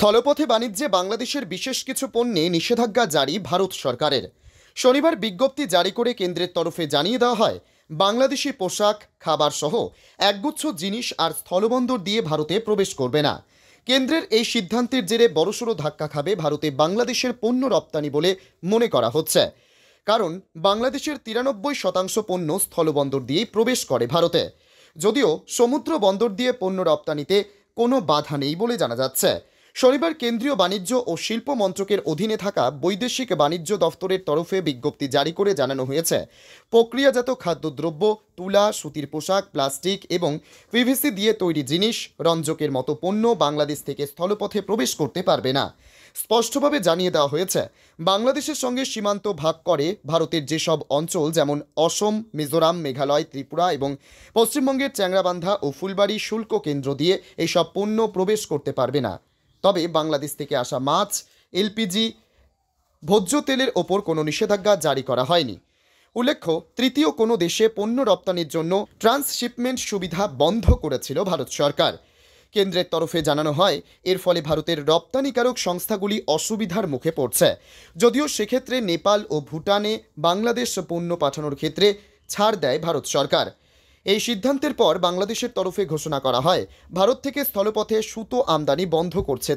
স্থলপথে বাণিজ্যে বাংলাদেশের বিশেষ কিছু পণ্যে নিষেধাজ্ঞা জারি ভারত সরকারের। শনিবার বিজ্ঞপ্তি জারি করে কেন্দ্রের তরফে জানিয়ে দেওয়া হয়, বাংলাদেশি পোশাক, খাবার সহ একগুচ্ছ জিনিস আর স্থলবন্দর দিয়ে ভারতে প্রবেশ করবে না। কেন্দ্রের এই সিদ্ধান্তের জেরে বড়সড় ধাক্কা খাবে ভারতে বাংলাদেশের পণ্য রপ্তানি বলে মনে করা হচ্ছে। কারণ বাংলাদেশের 93% পণ্য স্থলবন্দর দিয়েই প্রবেশ করে ভারতে। যদিও সমুদ্র বন্দর দিয়ে পণ্য রপ্তানিতে কোনো বাধা নেই বলে জানা যাচ্ছে। শনিবার কেন্দ্রীয় বাণিজ্য ও শিল্প মন্ত্রকের অধীনে থাকা বৈদেশিক বাণিজ্য দফতরের তরফে বিজ্ঞপ্তি জারি করে জানানো হয়েছে, প্রক্রিয়াজাত খাদ্যদ্রব্য, তুলা, সুতির পোশাক, প্লাস্টিক এবং পিভিসি দিয়ে তৈরি জিনিস, রঞ্জকের মতো পণ্য বাংলাদেশ থেকে স্থলপথে প্রবেশ করতে পারবে না। স্পষ্টভাবে জানিয়ে দেওয়া হয়েছে, বাংলাদেশের সঙ্গে সীমান্ত ভাগ করে ভারতের যেসব অঞ্চল যেমন অসম, মিজোরাম, মেঘালয়, ত্রিপুরা এবং পশ্চিমবঙ্গের চ্যাংরাবান্ধা ও ফুলবাড়ি শুল্ক কেন্দ্র দিয়ে এইসব পণ্য প্রবেশ করতে পারবে না। তবে বাংলাদেশ থেকে আসা মাছ, এলপিজি, ভোজ্য তেলের ওপর কোনো নিষেধাজ্ঞা জারি করা হয়নি। উল্লেখ্য, তৃতীয় কোনো দেশে পণ্য রপ্তানির জন্য ট্রান্সশিপমেন্ট সুবিধা বন্ধ করেছিল ভারত সরকার। কেন্দ্রের তরফে জানানো হয়, এর ফলে ভারতের রপ্তানিকারক সংস্থাগুলি অসুবিধার মুখে পড়ছে। যদিও সেক্ষেত্রে নেপাল ও ভুটানে বাংলাদেশ পণ্য পাঠানোর ক্ষেত্রে ছাড় দেয় ভারত সরকার। এই সিদ্ধান্তের পর বাংলাদেশের তরফে ঘোষণা করা হয়, ভারত থেকে স্থলপথে সুতো আমদানি বন্ধ করছে।